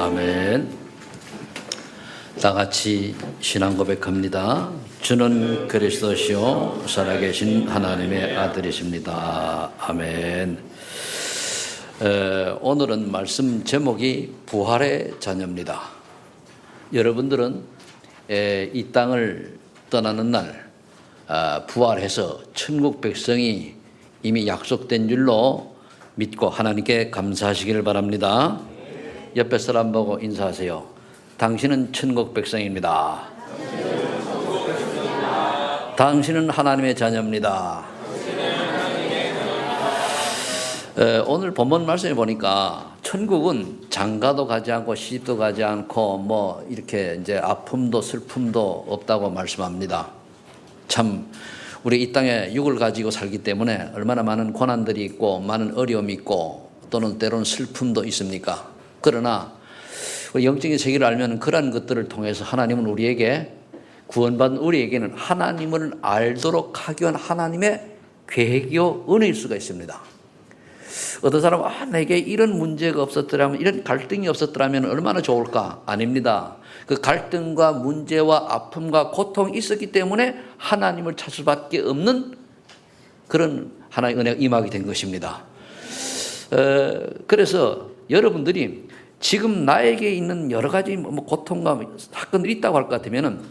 아멘. 다 같이 신앙 고백합니다. 주는 그리스도시요 살아계신 하나님의 아들이십니다. 아멘. 오늘은 말씀 제목이 부활의 자녀입니다. 여러분들은 이 땅을 떠나는 날 부활해서 천국 백성이 이미 약속된 줄로 믿고 하나님께 감사하시기를 바랍니다. 옆에 사람 보고 인사하세요. 당신은 천국 백성입니다. 당신은 하나님의 자녀입니다. 오늘 본문 말씀에 보니까 천국은 장가도 가지 않고 시집도 가지 않고 뭐 이렇게 이제 아픔도 슬픔도 없다고 말씀합니다. 참 우리 이 땅에 육을 가지고 살기 때문에 얼마나 많은 고난들이 있고 많은 어려움이 있고 또는 때로는 슬픔도 있습니까? 그러나 영적인 세계를 알면 그러한 것들을 통해서 하나님은 우리에게 구원받은 우리에게는 하나님을 알도록 하기 위한 하나님의 계획이요 은혜일 수가 있습니다. 어떤 사람은 내게 이런 문제가 없었더라면, 이런 갈등이 없었더라면 얼마나 좋을까? 아닙니다. 그 갈등과 문제와 아픔과 고통이 있었기 때문에 하나님을 찾을 수밖에 없는 그런 하나님의 은혜가 임하게 된 것입니다. 그래서 여러분들이 지금 나에게 있는 여러 가지 고통과 사건들이 있다고 할 것 같으면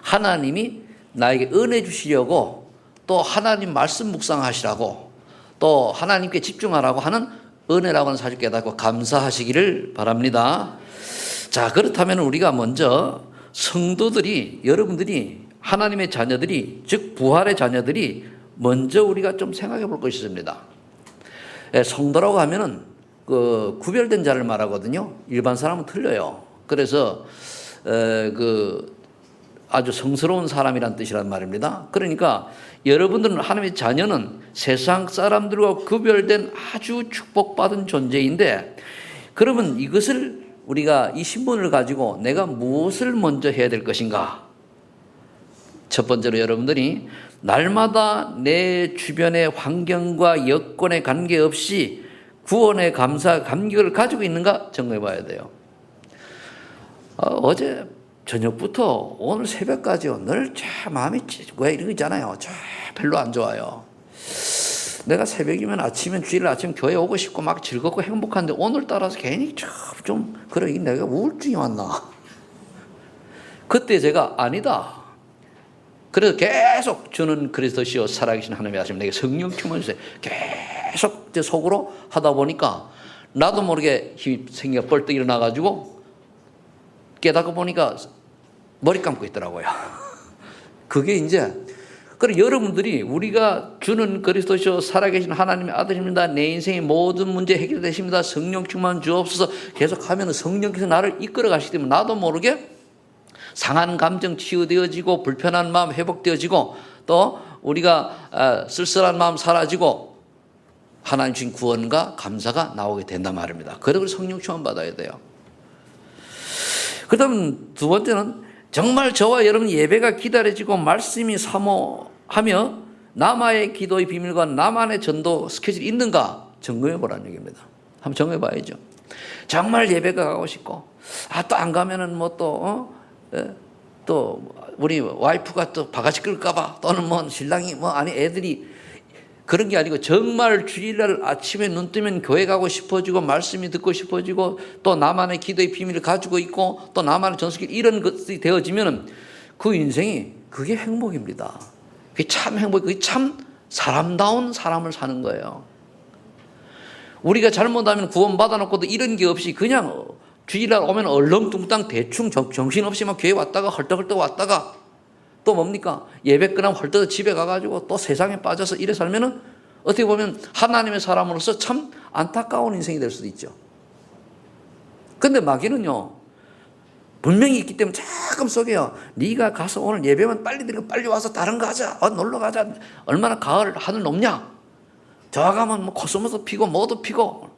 하나님이 나에게 은혜 주시려고 또 하나님 말씀 묵상하시라고 또 하나님께 집중하라고 하는 은혜라고 하는 사실 깨닫고 감사하시기를 바랍니다. 자, 그렇다면 우리가 먼저 성도들이, 여러분들이, 하나님의 자녀들이, 즉 부활의 자녀들이 먼저 우리가 좀 생각해 볼 것이 있습니다. 성도라고 하면은 그 구별된 자를 말하거든요. 일반 사람은 틀려요. 그래서 아주 성스러운 사람이란 뜻이란 말입니다. 그러니까 여러분들은 하나님의 자녀는 세상 사람들과 구별된 아주 축복받은 존재인데, 그러면 이것을 우리가 이 신분을 가지고 내가 무엇을 먼저 해야 될 것인가? 첫 번째로 여러분들이 날마다 내 주변의 환경과 여건에 관계없이 구원의 감사, 감격을 가지고 있는가 점검해 봐야 돼요. 어제 저녁부터 오늘 새벽까지요. 늘 마음이 왜 이러잖아요. 별로 안 좋아요. 내가 새벽이면 아침엔 주일 아침 교회 오고 싶고 막 즐겁고 행복한데 오늘따라서 괜히 좀 그래 내가 우울증이 왔나? 그때 제가 아니다. 그래서 계속 주는 그리스도시요 살아계신 하나님의 아들 내게 성령 충만 주세요. 계속 제 속으로 하다 보니까 나도 모르게 힘이 생겨 벌떡 일어나가지고 깨닫고 보니까 머리 감고 있더라고요. 그게 이제 그리고 여러분들이 우리가 주는 그리스도시요 살아계신 하나님의 아들입니다. 내 인생의 모든 문제 해결되십니다. 성령 충만 주옵소서 계속하면 성령께서 나를 이끌어 가시기 때문에 나도 모르게 상한 감정 치유되어지고 불편한 마음 회복되어지고 또 우리가 쓸쓸한 마음 사라지고 하나님 주신 구원과 감사가 나오게 된단 말입니다. 그리고 성령 충만 받아야 돼요. 그다음 두 번째는 정말 저와 여러분 예배가 기다려지고 말씀이 사모하며 나만의 기도의 비밀과 나만의 전도 스케줄이 있는가 점검해 보라는 얘기입니다. 한번 점검해 봐야죠. 정말 예배가 가고 싶고 또 안 가면은 또 우리 와이프가 또 바가지 끌까봐 또는 신랑이 애들이 그런 게 아니고 정말 주일날 아침에 눈 뜨면 교회 가고 싶어지고 말씀이 듣고 싶어지고 또 나만의 기도의 비밀을 가지고 있고 또 나만의 전수길 이런 것이 되어지면 그 인생이 그게 행복입니다. 그게 참 행복, 그게 참 사람다운 삶을 사는 거예요. 우리가 잘못하면 구원받아 놓고도 이런 게 없이 그냥 주일날 오면 얼렁뚱땅 대충 정신없이 막 교회 왔다가 헐떡헐떡 왔다가 또 뭡니까? 예배 끝나면 헐떡 집에 가가지고 또 세상에 빠져서 이래 살면은 어떻게 보면 하나님의 사람으로서 참 안타까운 인생이 될 수도 있죠. 근데 마귀는요, 분명히 있기 때문에 조금 속여요. 네가 가서 오늘 예배만 빨리 드리고 빨리 와서 다른 거 하자. 놀러 가자. 얼마나 가을 하늘 높냐? 저 가면 코스모스 피고 뭐도 피고.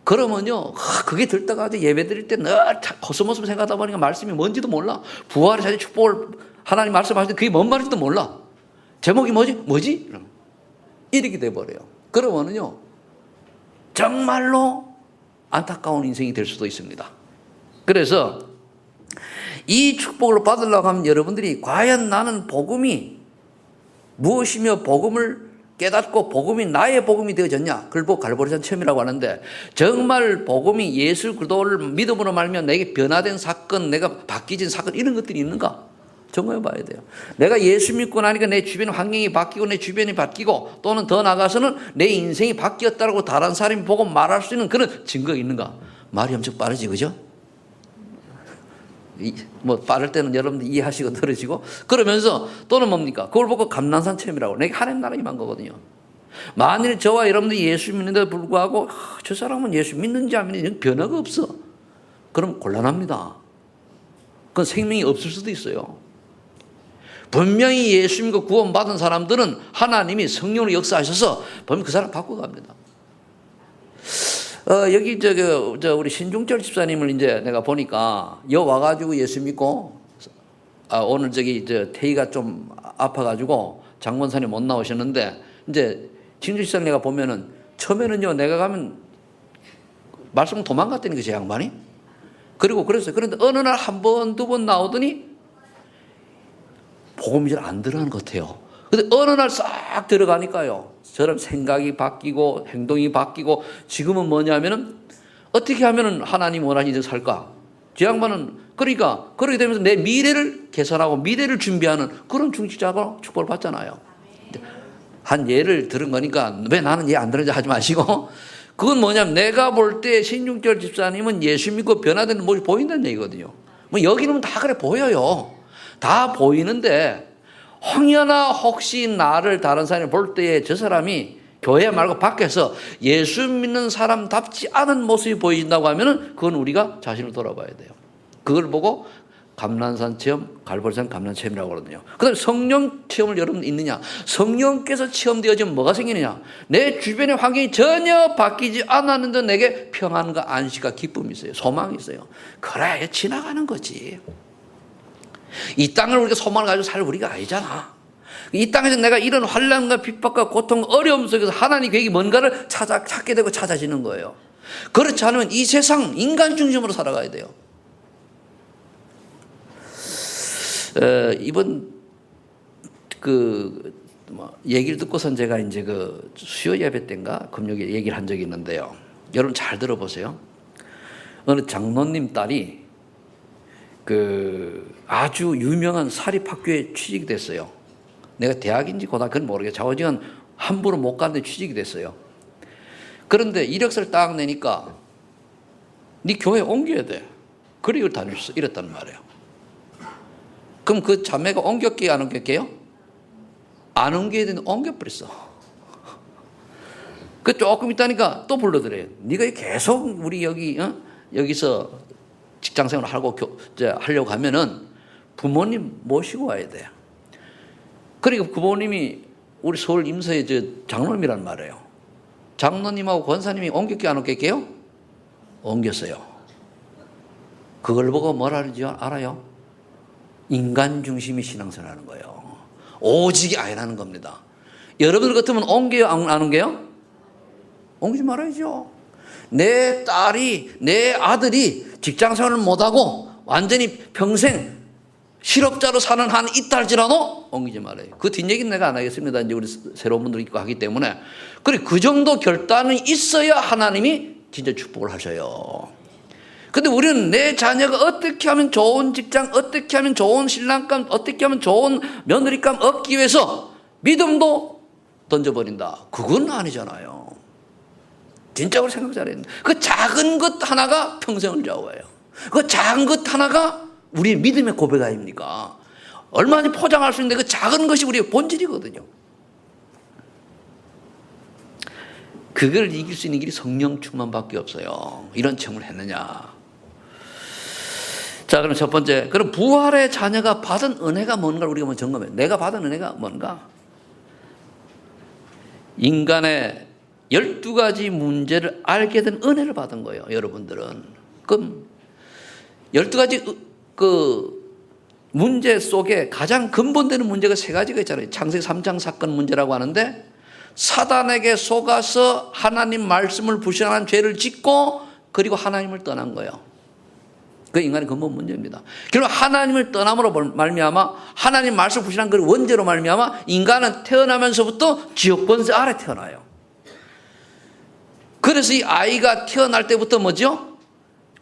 그러면요, 그게 들다가 예배 드릴 때 늘 코스모스 생각하다 보니까 말씀이 뭔지도 몰라. 부활의 자녀 축복을 하나님 말씀하실 때 그게 뭔 말인지도 몰라. 제목이 뭐지? 이렇게 돼버려요. 그러면은요, 정말로 안타까운 인생이 될 수도 있습니다. 그래서 이 축복을 받으려고 하면 여러분들이 과연 나는 복음이 무엇이며 복음을 깨닫고 복음이 나의 복음이 되어졌냐? 그걸 보고 갈보리산 체험이라고 하는데 정말 복음이 예수 그리스도를 믿음으로 말미암아 내게 변화된 사건, 내가 바뀌진 사건 이런 것들이 있는가? 점검해 봐야 돼요. 내가 예수 믿고 나니까 내 주변 환경이 바뀌고 내 주변이 바뀌고 또는 더 나아가서는 내 인생이 바뀌었다고 다른 사람이 보고 말할 수 있는 그런 증거가 있는가? 말이 엄청 빠르지, 그죠? 뭐 빠를 때는 여러분들 이해하시고 들으시고 그러면서 또는 뭡니까? 그걸 보고 감난산 체험이라고 내게 하나님 나라 임한 거거든요. 만일 저와 여러분들이 예수 믿는데도 불구하고 저 사람은 예수 믿는지 안 믿는지 변화가 없어. 그럼 곤란합니다. 그건 생명이 없을 수도 있어요. 분명히 예수 믿고 구원받은 사람들은 하나님이 성령으로 역사하셔서 보면 그 사람 바꿔갑니다. 여기 우리 신중철 집사님을 이제 내가 보니까 여 와가지고 예수 믿고 오늘 태희가 좀 아파가지고 장본산에 못 나오셨는데 이제 신중철 집사님 내가 보면은 처음에는요 내가 가면 말씀 도망갔다는 게 제 양반이. 그리고 그랬어요. 그런데 어느 날 한 번, 두 번 나오더니 복음이 잘 안 들어가는 것 같아요. 근데 어느 날 싹 들어가니까요. 저런 생각이 바뀌고 행동이 바뀌고 지금은 뭐냐면은 어떻게 하면은 하나님 원하시는 대로 살까? 제 양반은 그러니까 그렇게 되면서 내 미래를 개선하고 미래를 준비하는 그런 중직자가 축복을 받잖아요. 한 예를 들은 거니까 왜 나는 예 안 들은지 하지 마시고 그건 뭐냐면 내가 볼 때 신중철 집사님은 예수 믿고 변화되는 모습이 보인다는 얘기거든요. 뭐 여기는 다 그래 보여요. 다 보이는데 혹여나 혹시 나를 다른 사람이 볼 때에 저 사람이 교회 말고 밖에서 예수 믿는 사람답지 않은 모습이 보인다고 하면은 그건 우리가 자신을 돌아봐야 돼요. 그걸 보고 감난산 체험, 갈보리산 감난 체험이라고 그러거든요. 그다음에 성령 체험을 여러분 있느냐? 성령께서 체험되어지면 뭐가 생기느냐? 내 주변의 환경이 전혀 바뀌지 않았는데 내게 평안과 안식과 기쁨이 있어요. 소망이 있어요. 그래 지나가는 거지. 이 땅을 우리가 소망을 가지고 살 우리가 아니잖아. 이 땅에서 내가 이런 환난과 핍박과 고통, 어려움 속에서 하나님 계획이 뭔가를 찾게 되고 찾아지는 거예요. 그렇지 않으면 이 세상 인간 중심으로 살아가야 돼요. 이번 얘기를 듣고선 제가 이제 수요 예배 때인가 금요일에 얘기를 한 적이 있는데요. 여러분 잘 들어보세요. 어느 장로님 딸이 아주 유명한 사립학교에 취직이 됐어요. 내가 대학인지 고등학교는 모르겠어요. 좌우지간 함부로 못 가는데 취직이 됐어요. 그런데 이력서를 딱 내니까 네 교회 옮겨야 돼. 그래 이걸 다닐 수 이랬단 말이에요. 그럼 그 자매가 옮겼게요? 안 옮겼게요? 안 옮겨야 되는데 옮겨버렸어. 그 조금 있다니까 또 불러드려요. 네가 계속 우리 여기서 직장생활을 하려고 하면은 부모님 모시고 와야 돼요. 그러니까 부모님이 우리 서울 임서의 장로님이란 말이에요. 장로님하고 권사님이 옮겼게요? 안 옮겼게요? 옮겼어요. 그걸 보고 뭐라 하는지 알아요? 인간 중심이 신앙생활 하는 거예요. 오직이 아니라는 겁니다. 여러분들 같으면 옮겨요? 안 옮겨요? 옮기지 말아야죠. 내 딸이, 내 아들이 직장생활을 못하고 완전히 평생 실업자로 사는 한 이딸지라도 옮기지 말아요. 그 뒷얘기는 내가 안 하겠습니다. 이제 우리 새로운 분들이 있고 하기 때문에. 그래, 그 정도 결단이 있어야 하나님이 진짜 축복을 하셔요. 근데 우리는 내 자녀가 어떻게 하면 좋은 직장, 어떻게 하면 좋은 신랑감, 어떻게 하면 좋은 며느리감 얻기 위해서 믿음도 던져버린다. 그건 아니잖아요. 진짜로 생각 잘했는데 그 작은 것 하나가 평생을 좌우해요. 그 작은 것 하나가 우리의 믿음의 고백 아닙니까? 얼마나 포장할 수 있는데 그 작은 것이 우리의 본질이거든요. 그걸 이길 수 있는 길이 성령 충만밖에 없어요. 이런 체험을 했느냐? 자, 그럼 첫 번째, 그럼 부활의 자녀가 받은 은혜가 뭔가를 우리가 먼저 점검해요. 내가 받은 은혜가 뭔가? 인간의 12가지 문제를 알게 된 은혜를 받은 거예요, 여러분들은. 그럼 12가지 문제 속에 가장 근본되는 문제가 3가지가 있잖아요. 창세기 3장 사건 문제라고 하는데 사단에게 속아서 하나님 말씀을 불신한 죄를 짓고 그리고 하나님을 떠난 거예요. 그 인간의 근본 문제입니다. 결국 하나님을 떠남으로 말미암아 하나님 말씀 부실한 그 원죄로 말미암아 인간은 태어나면서부터 지옥 번세 아래 태어나요. 그래서 이 아이가 태어날 때부터 뭐죠?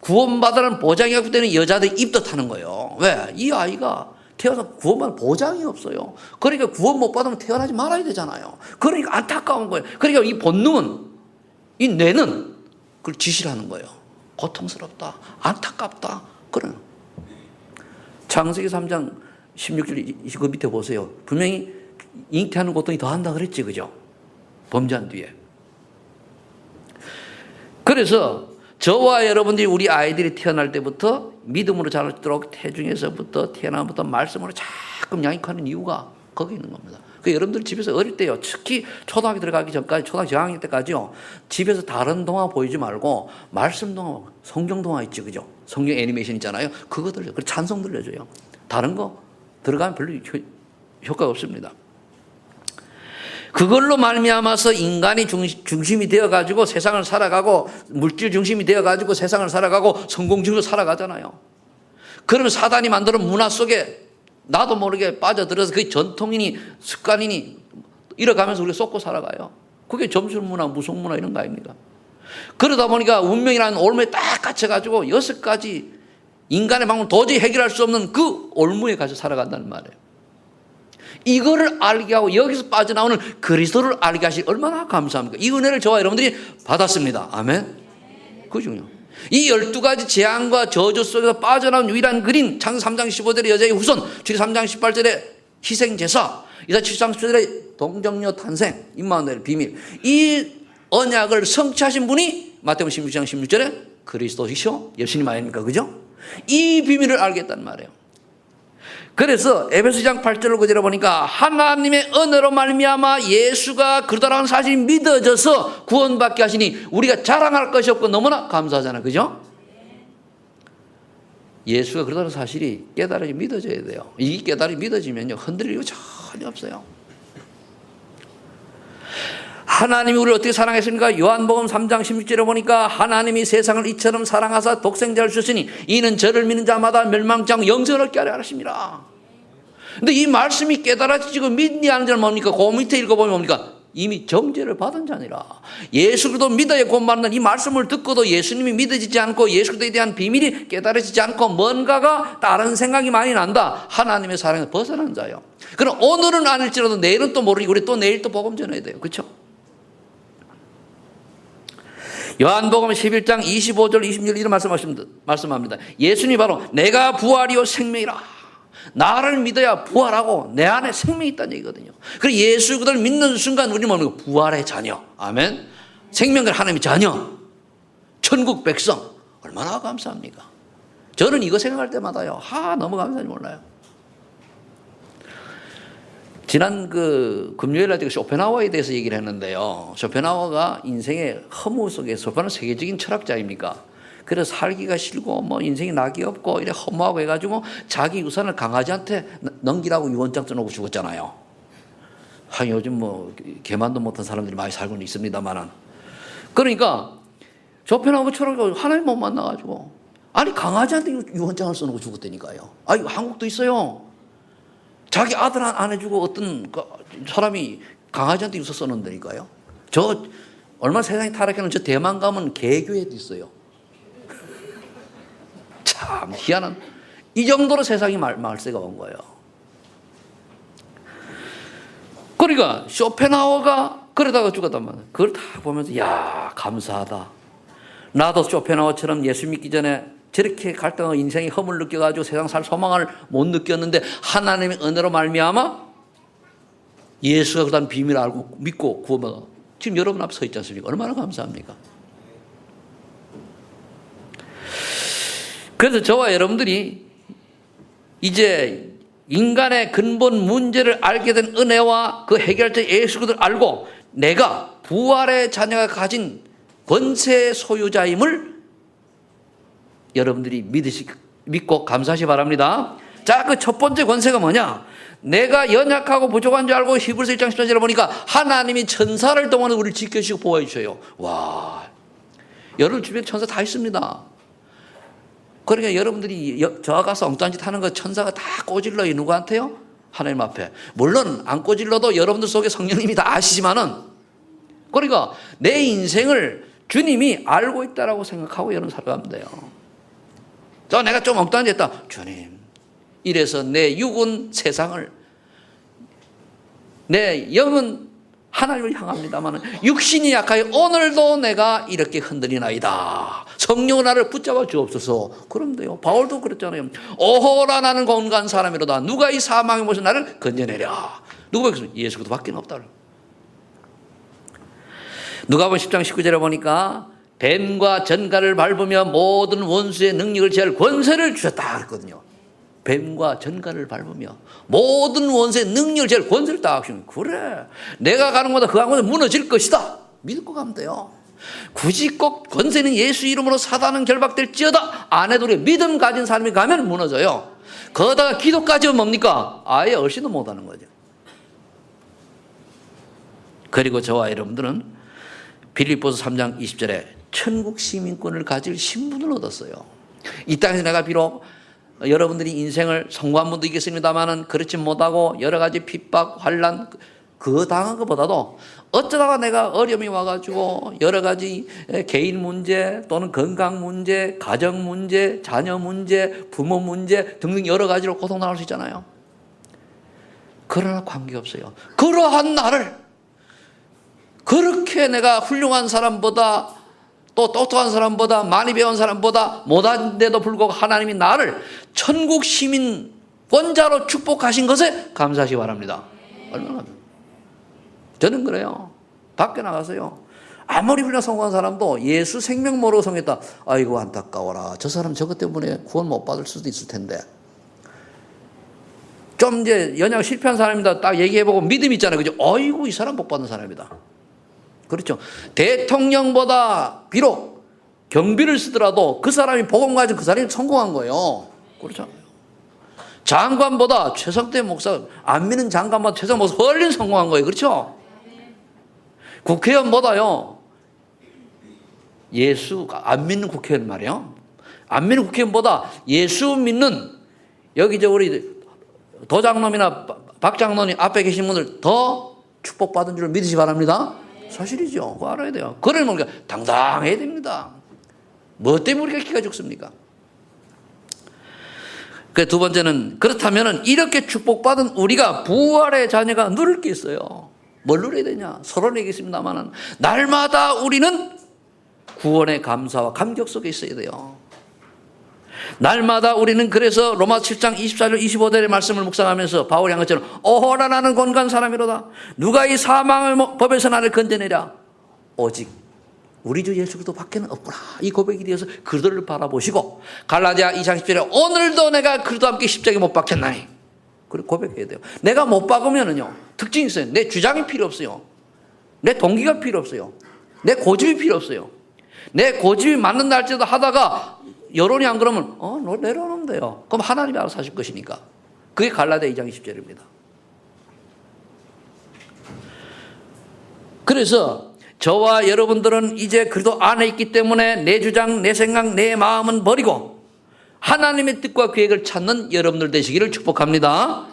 구원받으라는 보장이 없기 때문에 여자들이 입도 타는 거예요. 왜? 이 아이가 태어나서 구원받을 보장이 없어요. 그러니까 구원 못 받으면 태어나지 말아야 되잖아요. 그러니까 안타까운 거예요. 그러니까 이 본능은, 이 뇌는 그걸 지시를 하는 거예요. 고통스럽다, 안타깝다. 그런 창세기 3장 16절 그 밑에 보세요. 분명히 잉태하는 고통이 더한다 그랬지, 그죠? 범죄한 뒤에. 그래서 저와 여러분들이 우리 아이들이 태어날 때부터 믿음으로 자라도록 태중에서부터 태어나면부터 말씀으로 자꾸 양육하는 이유가 거기 있는 겁니다. 그 여러분들 집에서 어릴 때요, 특히 초등학교 들어가기 전까지, 초등학교 저학년 때까지요, 집에서 다른 동화 보이지 말고 말씀 동화, 성경 동화 있지, 그죠? 성경 애니메이션 있잖아요. 그거 들려요. 그리고 찬송 들려줘요. 다른 거 들어가면 별로 효과가 없습니다. 그걸로 말미암아서 인간이 중심이 되어가지고 세상을 살아가고 물질 중심이 되어가지고 세상을 살아가고 성공 중으로 살아가잖아요. 그러면 사단이 만드는 문화 속에 나도 모르게 빠져들어서 그 전통이니 습관이니 이뤄가면서 우리가 쏟고 살아가요. 그게 점술 문화, 무속 문화 이런 거 아닙니까? 그러다 보니까 운명이라는 올무에 딱 갇혀가지고 6가지 인간의 방법을 도저히 해결할 수 없는 그 올무에 갇혀 살아간다는 말이에요. 이거를 알게 하고 여기서 빠져나오는 그리스도를 알게 하시 얼마나 감사합니까? 이 은혜를 저와 여러분들이 받았습니다. 아멘. 그중요. 이 12가지 재앙과 저주 속에서 빠져나온 유일한 그린 창세기 3장 15절의 여자의 후손, 주기 3장 18절의 희생제사, 이사 7장 10절의 동정녀 탄생, 임마누엘 비밀, 이 언약을 성취하신 분이 마태복음 16장 16절에 그리스도이시오 예수님 아닙니까? 그죠? 이 비밀을 알겠단 말이에요. 그래서 에베소장 8절을 그대로 보니까 하나님의 은혜로 말미암아 예수가 그러다라는 사실이 믿어져서 구원받게 하시니 우리가 자랑할 것이 없고 너무나 감사하잖아요. 그죠? 예수가 그러다는 사실이 깨달아지 믿어져야 돼요. 이 깨달이 믿어지면요 흔들릴 이유 전혀 없어요. 하나님이 우리를 어떻게 사랑했습니까? 요한복음 3장 16절에 보니까 하나님이 세상을 이처럼 사랑하사 독생자를 주시니 이는 저를 믿는 자마다 멸망치 않고 영생을 얻게 하려 하십니다. 근데 이 말씀이 깨달아지고 믿니 않는 자는 뭡니까? 그 밑에 읽어보면 뭡니까? 이미 정죄를 받은 자니라. 예수 그리스도 믿어야 구원받는 이 말씀을 듣고도 예수님이 믿어지지 않고 예수 그리스도에 대한 비밀이 깨달아지지 않고 뭔가가 다른 생각이 많이 난다. 하나님의 사랑에서 벗어난 자예요. 그럼 오늘은 아닐지라도 내일은 또 모르니 우리 또 내일 또 복음 전해야 돼요. 그렇죠? 요한복음 11장 25절 26절 이런 말씀합니다. 예수님이 바로 내가 부활이요 생명이라. 나를 믿어야 부활하고 내 안에 생명이 있다는 얘기거든요. 그래서 예수 그들을 믿는 순간 우리는 뭡니까? 부활의 자녀. 아멘. 생명을 하나님의 자녀. 천국 백성. 얼마나 감사합니까? 저는 이거 생각할 때마다요. 너무 감사한지 몰라요. 지난 금요일 날 제가 쇼펜하우어에 대해서 얘기를 했는데요. 쇼펜하우어가 인생의 허무 속에서 쇼펜하우어는 세계적인 철학자입니까? 그래서 살기가 싫고 인생이 낙이 없고 이래 허무하고 해가지고 자기 유산을 강아지한테 넘기라고 유언장 써놓고 죽었잖아요. 요즘 개만도 못한 사람들이 많이 살고는 있습니다만은. 그러니까 쇼펜하우어 철학자가 하나님 못 만나가지고 아니 강아지한테 유언장을 써놓고 죽었다니까요. 한국도 있어요. 자기 아들 안 해주고 어떤 사람이 강아지한테 유서 써놓는다니까요. 저 얼마나 세상이 타락해는 저 대만 가면 개교회도 있어요. 참 희한한 이 정도로 세상이 말세가 온 거예요. 그러니까 쇼펜하우어가 그러다가 죽었단 말이에요. 그걸 다 보면서 야 감사하다. 나도 쇼펜하우어처럼 예수 믿기 전에 저렇게 갈등하고 인생의 험을 느껴가지고 세상 살 소망을 못 느꼈는데 하나님의 은혜로 말미암아 예수가 그다음 비밀을 알고 믿고 구원받아 지금 여러분 앞에 서 있지 않습니까? 얼마나 감사합니까? 그래서 저와 여러분들이 이제 인간의 근본 문제를 알게 된 은혜와 그 해결자 예수 그리스도를 알고 내가 부활의 자녀가 가진 권세의 소유자임을 여러분들이 믿고 감사하시 바랍니다. 자, 그 첫 번째 권세가 뭐냐? 내가 연약하고 부족한 줄 알고 히브리서 1장 14절에 보니까 하나님이 천사를 동원해 우리를 지켜주시고 보호해 주셔요. 와, 여러분 주변에 천사 다 있습니다. 그러니까 여러분들이 저와 가서 엉뚱한 짓 하는 거 천사가 다 꼬질러요. 누구한테요? 하나님 앞에. 물론 안 꼬질러도 여러분들 속에 성령님이 다 아시지만은, 그러니까 내 인생을 주님이 알고 있다라고 생각하고 여러분 살아가면 돼요. 내가 좀 엉뚱한 짓 했다. 주님, 이래서 내 육은 세상을, 내 영은 하나님을 향합니다만 육신이 약하여 오늘도 내가 이렇게 흔들리나이다. 성령은 나를 붙잡아 주옵소서. 그럼 돼요. 바울도 그랬잖아요. 오호라 나는 건강한 사람이로다. 누가 이 사망의 못에서 나를 건져내랴. 누가 그랬어요? 예수 그리스도 밖에 없다. 누가복음 10장 19절에 보니까 뱀과 전갈을 밟으며 모든 원수의 능력을 제할 권세를 주셨다 그랬거든요. 뱀과 전갈을 밟으며 모든 원수의 능력을 제할 권세를 딱 주시면, 그래, 내가 가는 곳마다 그 한곳에 무너질 것이다 믿고 가면 돼요. 굳이 꼭 권세는 예수 이름으로 사단은 결박될지어다 안 해도 우리 믿음 가진 사람이 가면 무너져요. 거기다가 기도까지 하면 뭡니까? 아예 얼씬도 못하는 거죠. 그리고 저와 여러분들은 빌립보서 3장 20절에 천국 시민권을 가질 신분을 얻었어요. 이 땅에서 내가 비록 여러분들이 인생을 성공한 분도 있겠습니다만은 그렇지 못하고 여러 가지 핍박, 환난 그거 당한 것보다도 어쩌다가 내가 어려움이 와가지고 여러 가지 개인 문제 또는 건강 문제, 가정 문제, 자녀 문제, 부모 문제 등등 여러 가지로 고통 당할 수 있잖아요. 그러나 관계없어요. 그러한 나를 그렇게 내가 훌륭한 사람보다 또 똑똑한 사람보다 많이 배운 사람보다 못한데도 불구하고 하나님이 나를 천국 시민권자로 축복하신 것에 감사하시기 바랍니다. 얼마나 저는 그래요. 밖에 나가서요, 아무리 훌륭한 성공한 사람도 예수 생명 모르고 성했다. 아이고 안타까워라. 저 사람 저것 때문에 구원 못 받을 수도 있을 텐데. 좀 이제 연약 실패한 사람이다 딱 얘기해보고 믿음이 있잖아요. 그죠? 아이고 이 사람 복 받는 사람이다. 그렇죠. 대통령보다 비록 경비를 쓰더라도 그 사람이 복음 가진 그 사람이 성공한 거예요. 그렇죠. 장관보다 최석대 목사, 안 믿는 장관보다 최석대 목사 훨씬 성공한 거예요. 그렇죠. 국회의원보다요, 예수 안 믿는 국회의원 말이에요. 안 믿는 국회의원보다 예수 믿는 여기 저 우리 도장놈이나 박장놈이 앞에 계신 분들 더 축복받은 줄 믿으시 바랍니다. 사실이죠. 그거 알아야 돼요. 그러면 우리가 당당해야 됩니다. 뭐 때문에 우리가 기가 죽습니까? 그 두 번째는, 그렇다면 이렇게 축복받은 우리가 부활의 자녀가 누릴 게 있어요. 뭘 누려야 되냐? 서로 얘기했습니다만 날마다 우리는 구원의 감사와 감격 속에 있어야 돼요. 날마다 우리는 그래서 로마 7장 24절 25절의 말씀을 묵상하면서 바울이 한 것처럼 오호라 나는 건강한 사람이로다. 누가 이 사망의 법에서 나를 건져내랴. 오직 우리 주 예수 그리스도 밖에는 없구나. 이 고백에 대해서 그들을 바라보시고 갈라디아 2장 10절에 오늘도 내가 그리스도와 함께 십자가에 못 박혔나니. 그리고 고백해야 돼요. 내가 못 박으면은요, 특징이 있어요. 내 주장이 필요 없어요. 내 동기가 필요 없어요. 내 고집이 필요 없어요. 내 고집이 맞는다 할지라도 하다가 여론이 안 그러면 너 내려놓으면 돼요. 그럼 하나님이 알아서 하실 것이니까. 그게 갈라디아 2장 20절입니다. 그래서 저와 여러분들은 이제 그리스도 안에 있기 때문에 내 주장, 내 생각, 내 마음은 버리고 하나님의 뜻과 계획을 찾는 여러분들 되시기를 축복합니다.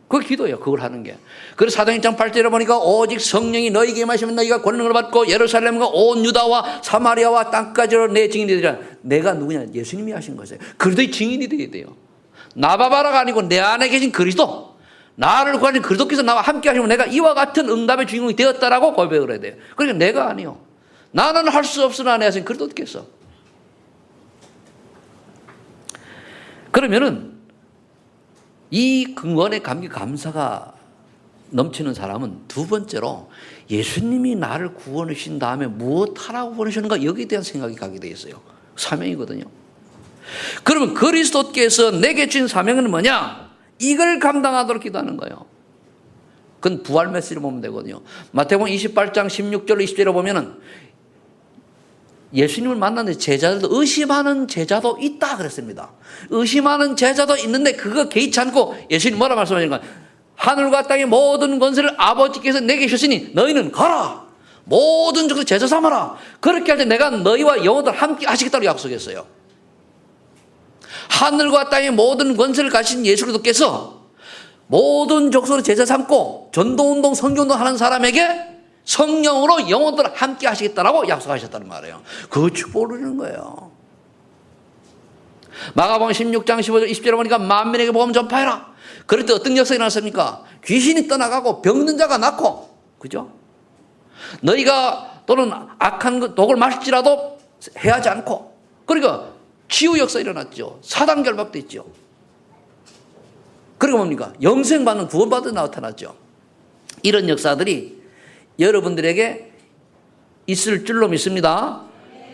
그게 기도예요. 그걸 하는 게. 그래서 사도행 1장 8절에 보니까 오직 성령이 너희에게 임하시면 너희가 권능을 받고 예루살렘과 온 유다와 사마리아와 땅까지로 내 증인이 되리라. 내가 누구냐? 예수님이 하신 것이에요. 그리스도의 증인이 되어야 돼요. 나바바라가 아니고 내 안에 계신 그리스도, 나를 구하는 그리스도께서 나와 함께 하시면 내가 이와 같은 응답의 주인공이 되었다라고 고백을 해야 돼요. 그러니까 내가 아니요. 나는 할 수 없으나 내 하신 그리스도께서. 그러면은 이 근원의 감기 감사가 넘치는 사람은 두 번째로 예수님이 나를 구원해 주신 다음에 무엇하라고 보내셨는가 여기에 대한 생각이 가게 돼 있어요. 사명이거든요. 그러면 그리스도께서 내게 주신 사명은 뭐냐? 이걸 감당하도록 기도하는 거예요. 그건 부활 메시지를 보면 되거든요. 마태복음 28장 16절 20절에 보면은 예수님을 만났는데 제자들도 의심하는 제자도 있다 그랬습니다. 의심하는 제자도 있는데 그거 개의치 않고 예수님 뭐라 말씀하시는가? 하늘과 땅의 모든 권세를 아버지께서 내게 주시니 너희는 가라. 모든 족속 제자 삼아라. 그렇게 할 때 내가 너희와 영원토록 함께 하시겠다고 약속했어요. 하늘과 땅의 모든 권세를 가진 예수 그리스도께서 모든 족속으로 제자 삼고 전도운동, 선교운동 하는 사람에게 성령으로 영원토록 함께 하시겠다라고 약속하셨다는 말이에요. 그 축복을 누리는 거예요. 마가복음 16장 15절 20절에 보니까 만민에게 복음 전파해라. 그럴 때 어떤 역사가 일어났습니까? 귀신이 떠나가고 병든 자가 낫고, 그죠? 너희가 또는 악한 독을 마실지라도 해하지 않고, 그러니까 치유 역사 일어났죠. 사단 결박됐죠. 그리고 뭡니까? 영생받는 구원받은 나타났죠. 이런 역사들이 여러분들에게 있을 줄로 믿습니다.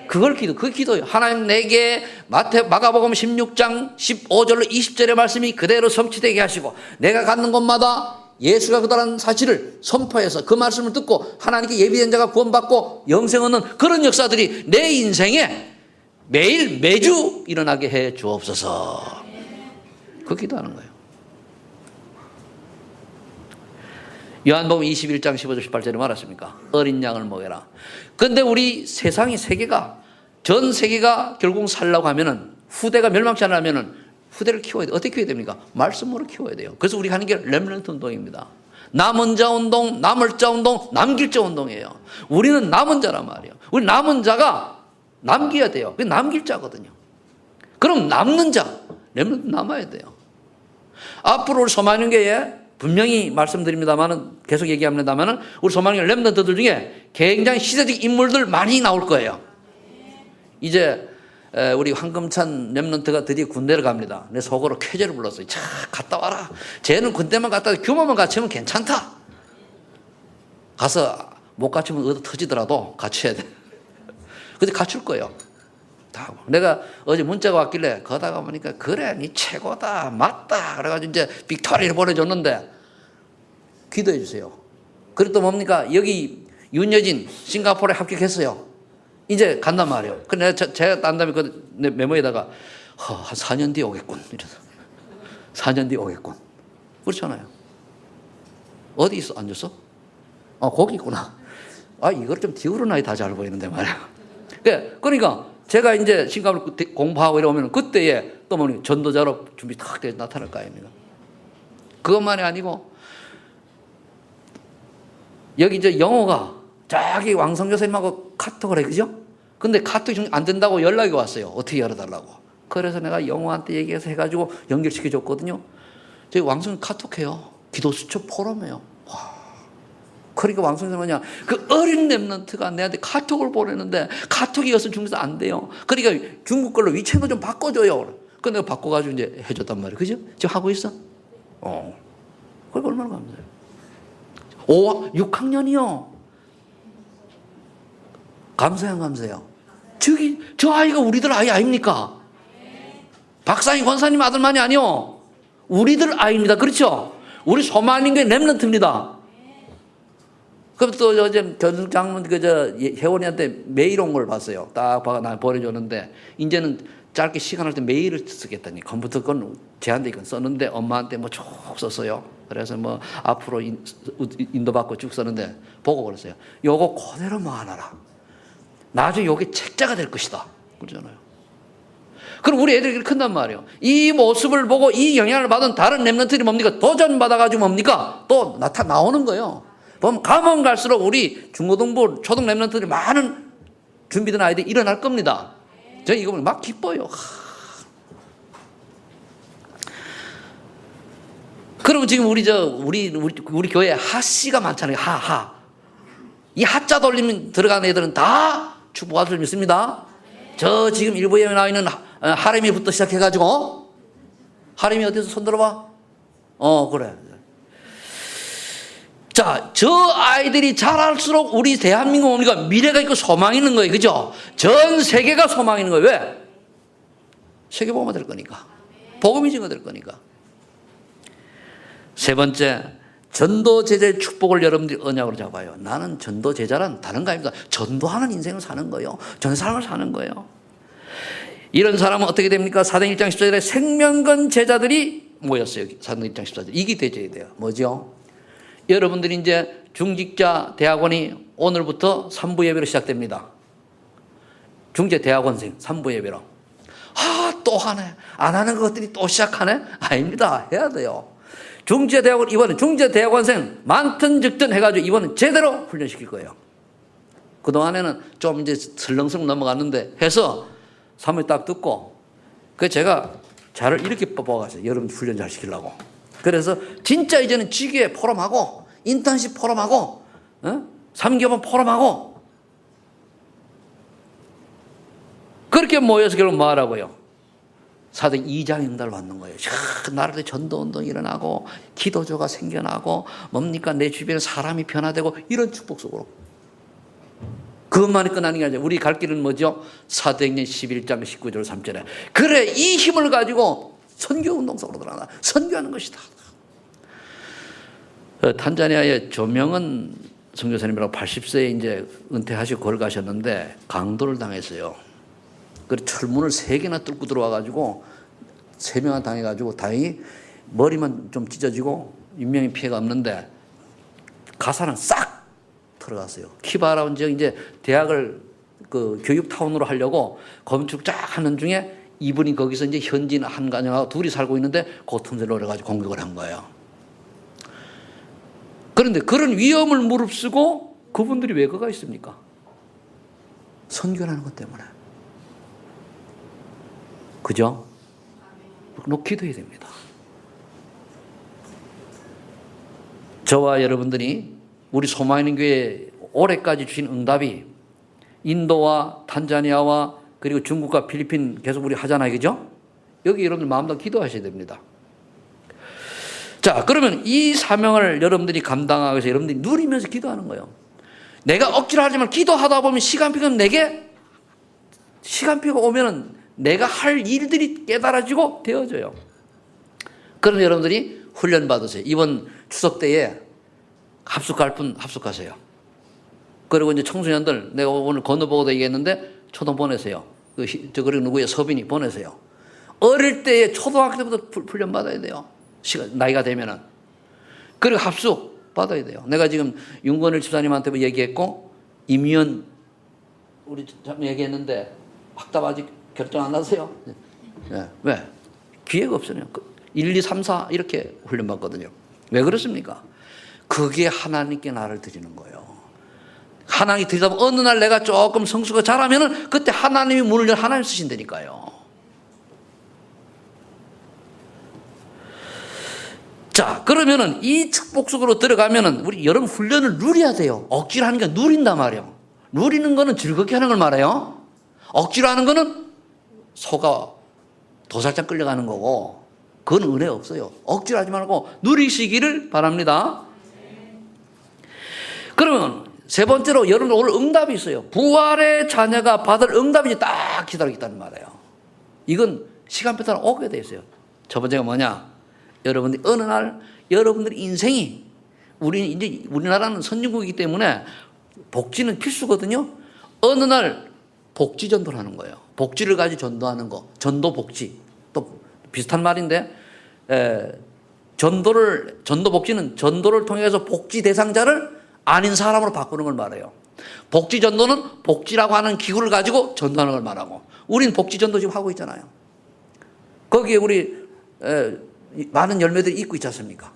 그걸 그 기도예요. 하나님 내게 마가복음 16장 15절로 20절의 말씀이 그대로 성취되게 하시고, 내가 갖는 곳마다 예수가 그다라는 사실을 선포해서 그 말씀을 듣고 하나님께 예비된 자가 구원받고 영생 얻는 그런 역사들이 내 인생에 매일 매주 일어나게 해 주옵소서. 그 기도하는 거예요. 요한복음 21장 15절 18절에 말했습니까? 어린 양을 먹여라. 그런데 우리 세상이 세계가 전 세계가 결국 살라고 하면은, 후대가 멸망치 않으면은 후대를 키워야 돼요. 어떻게 키워야 됩니까? 말씀으로 키워야 돼요. 그래서 우리가 하는 게 렘넌트 운동입니다. 남은 자 운동, 남을 자 운동, 남길 자 운동이에요. 우리는 남은 자란 말이에요. 우리 남은 자가 남겨야 돼요. 그게 남길 자거든요. 그럼 남는 자, 렘넌트 남아야 돼요. 앞으로 우리 소망교회에 분명히 말씀드립니다만은, 계속 얘기합니다만은, 우리 소망교회 렘넌트들 중에 굉장히 시대적 인물들 많이 나올 거예요. 이제 우리 황금찬 렘넌트가 드디어 군대를 갑니다. 내 속으로 쾌재를 불렀어요. 자, 갔다 와라. 쟤는 군대만 갔다 규모만 갖추면 괜찮다. 가서 못 갖추면 얻어 터지더라도 갖춰야 돼. 근데 갖출 거예요. 다. 내가 어제 문자가 왔길래 거다가 보니까 그래, 니 최고다, 맞다. 그래가지고 이제 빅토리를 보내줬는데, 기도해 주세요. 그리고 또 뭡니까? 여기 윤여진 싱가포르에 합격했어요. 이제 간단 말이에요. 근데 제가 딴 다음에 그 내 메모에다가 한 4년 뒤에 오겠군. 이래서 4년 뒤에 오겠군. 그렇잖아요. 어디 있어? 앉았어? 거기 있구나. 이걸 좀 디우르나이 다 잘 보이는데 말이야. 그러니까 제가 이제 싱가포르 공부하고 이러면 그때에 또 뭐니 전도자로 준비 탁 돼서 나타날 거 아닙니까? 그것만이 아니고 여기 이제 영어가 저기 왕성 교수님하고 카톡을 해, 그죠? 근데 카톡이 안 된다고 연락이 왔어요. 어떻게 열어달라고. 그래서 내가 영어한테 얘기해서 해가지고 연결시켜 줬거든요. 저희 왕성 카톡해요. 기도 수첩 포럼해요. 와. 그러니까 왕성이 뭐냐, 그 어린 렘넌트가 내한테 카톡을 보내는데 카톡이 없으면 중국에서 안 돼요. 그러니까 중국 걸로 위챗도 좀 바꿔줘요. 그 내가 바꿔가지고 이제 해줬단 말이에요. 그죠? 지금 하고 있어? 그게 얼마나 감사해요. 6학년이요. 감사해요, 감사해요. 저 아이가 우리들 아이 아닙니까? 박사님, 권사님 아들만이 아니요. 우리들 아이입니다. 그렇죠? 우리 소망인교회 렘넌트입니다. 그럼 또 어제 견장문 혜원이한테 메일 온 걸 봤어요. 딱 봐가 나 보내줬는데, 이제는 짧게 시간할 때 메일을 쓰겠다니. 컴퓨터 건 제한돼 있건 썼는데 엄마한테 뭐 쭉 썼어요. 그래서 뭐 앞으로 인도받고 쭉 썼는데 보고 그랬어요. 요거 그대로 모아놔라. 나중에 요게 책자가 될 것이다. 그러잖아요. 그럼 우리 애들이 큰단 말이에요. 이 모습을 보고 이 영향을 받은 다른 렘넌트들이 뭡니까? 도전받아가지고 뭡니까? 또 나오는 거예요. 가면 갈수록 우리 중고등부, 초등 렘넌트들이 많은 준비된 아이들이 일어날 겁니다. 저 이거 보면 막 기뻐요. 그러면 지금 우리 교회에 하씨가 많잖아요. 하하. 이 하자 돌림 들어간 애들은 다 축복받을 줄 믿습니다. 저 지금 일부에 나와 있는 하림이부터 시작해가지고, 하림이 어디서 손 들어봐? 그래. 자, 저 아이들이 자랄수록 우리 대한민국 뭡니까? 미래가 있고 소망이 있는 거예요. 그죠? 전 세계가 소망이 있는 거예요. 왜? 세계복음화 될 거니까. 복음이 증거될 거니까. 세 번째, 전도 제자의 축복을 여러분들이 언약으로 잡아요. 나는 전도 제자란 다른 거 아닙니다. 전도하는 인생을 사는 거예요. 전사람을 사는 거예요. 이런 사람은 어떻게 됩니까? 사도행 1장 14절에 생명건 제자들이 모였어요. 사도행 1장 14절. 이게 되져야 돼요. 뭐죠? 여러분들이 이제 중직자 대학원이 오늘부터 3부 예배로 시작됩니다. 중재 대학원생 3부 예배로. 또 하네. 안 하는 것들이 또 시작하네. 아닙니다. 해야 돼요. 중지대학원, 이번엔 중지대학원생 많든 적든 해가지고 이번엔 제대로 훈련시킬 거예요. 그동안에는 좀 이제 설렁설렁 넘어갔는데 해서 3일 딱 듣고, 그래서 제가 자를 이렇게 뽑아갔어요. 여러분 훈련 잘 시키려고. 그래서 진짜 이제는 지교회 포럼하고, 인턴십 포럼하고, 3개월 포럼하고, 그렇게 모여서 결국 뭐 하라고요? 사도행 2장 응답을 받는 거예요. 나라에 전도운동이 일어나고, 기도조가 생겨나고, 뭡니까? 내 주변에 사람이 변화되고, 이런 축복 속으로. 그것만이 끝나는 게 아니라 우리 갈 길은 뭐죠? 사도행전 11장 19절 3절에 그래 이 힘을 가지고 선교운동 속으로 들어가라. 선교하는 것이다. 탄자니아의 조명은 선교사님이라고 80세에 이제 은퇴하시고 거기 가셨는데 강도를 당했어요. 그래서 철문을 3개나 뚫고 들어와가지고 3명을 당해가지고 다행히 머리만 좀 찢어지고 인명의 피해가 없는데 가사는 싹 들어갔어요. 키바라운 지역 이제 대학을 그 교육타운으로 하려고 건축 쫙 하는 중에 이분이 거기서 이제 현지인 한 가정하고 둘이 살고 있는데 그 틈새를 노려가지고 공격을 한 거예요. 그런데 그런 위험을 무릅쓰고 그분들이 왜 거가 있습니까? 선교라는 것 때문에. 그죠? 기도해야 됩니다. 저와 여러분들이 우리 소마이는 교회 올해까지 주신 응답이 인도와 탄자니아와 그리고 중국과 필리핀 계속 우리 하잖아요. 그죠? 여기 여러분들 마음도 기도하셔야 됩니다. 자, 그러면 이 사명을 여러분들이 감당하기 위해서 여러분들이 누리면서 기도하는 거예요. 내가 억지로 하지만 기도하다 보면 시간표가 내게 시간표가 오면은 내가 할 일들이 깨달아지고 되어져요. 그럼 여러분들이 훈련 받으세요. 이번 추석 때에 합숙할 분 합숙하세요. 그리고 이제 청소년들 내가 오늘 건너보고도 얘기했는데 초등 보내세요. 그리고 누구예요? 서빈이 보내세요. 어릴 때에 초등학교 때부터 훈련 받아야 돼요. 나이가 되면은. 그리고 합숙 받아야 돼요. 내가 지금 윤건일 집사님한테 얘기했고 임위원 우리 참 얘기했는데 확답 아직 결정 안 하세요? 네. 왜? 기회가 없어요. 1, 2, 3, 4 이렇게 훈련 받거든요. 왜 그렇습니까? 그게 하나님께 나를 드리는 거예요. 하나님이 드리다 보면 어느 날 내가 조금 성수가 잘하면은 그때 하나님이 문을 열 하나님 쓰신다니까요. 자, 그러면은 이 축복 속으로 들어가면은 우리 여러분 훈련을 누려야 돼요. 억지로 하는 게 누린단 말이에요. 누리는 거는 즐겁게 하는 걸 말해요. 억지로 하는 거는 소가 도살장 끌려가는 거고 그건 은혜 없어요. 억지로 하지 말고 누리시기를 바랍니다. 그러면 세 번째로 여러분 오늘 응답이 있어요. 부활의 자녀가 받을 응답이 딱 기다리고 있다는 말이에요. 이건 시간표 따라 오게 돼 있어요. 첫 번째가 뭐냐? 여러분들이 어느 날 여러분들의 인생이 이제 우리나라는 선진국이기 때문에 복지는 필수거든요. 어느 날 복지 전도를 하는 거예요. 복지를 가지고 전도하는 거. 전도 복지. 또 비슷한 말인데 전도 복지는 전도를 통해서 복지 대상자를 아닌 사람으로 바꾸는 걸 말해요. 복지 전도는 복지라고 하는 기구를 가지고 전도하는 걸 말하고 우린 복지 전도 지금 하고 있잖아요. 거기에 우리 많은 열매들이 있고 있지 않습니까?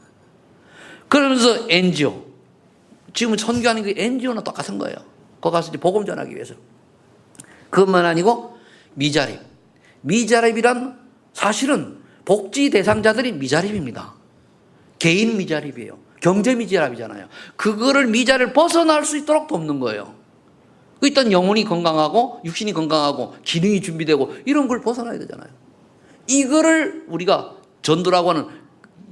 그러면서 NGO 지금 선교하는 게 NGO나 똑같은 거예요. 거기 가서 이제 복음 전하기 위해서. 그것만 아니고 미자립이란 사실은 복지 대상자들이 미자립입니다. 개인 미자립이에요. 경제 미자립이잖아요. 그거를 미자립을 벗어날 수 있도록 돕는 거예요. 일단 영혼이 건강하고 육신이 건강하고 기능이 준비되고 이런 걸 벗어나야 되잖아요. 이거를 우리가 전도라고 하는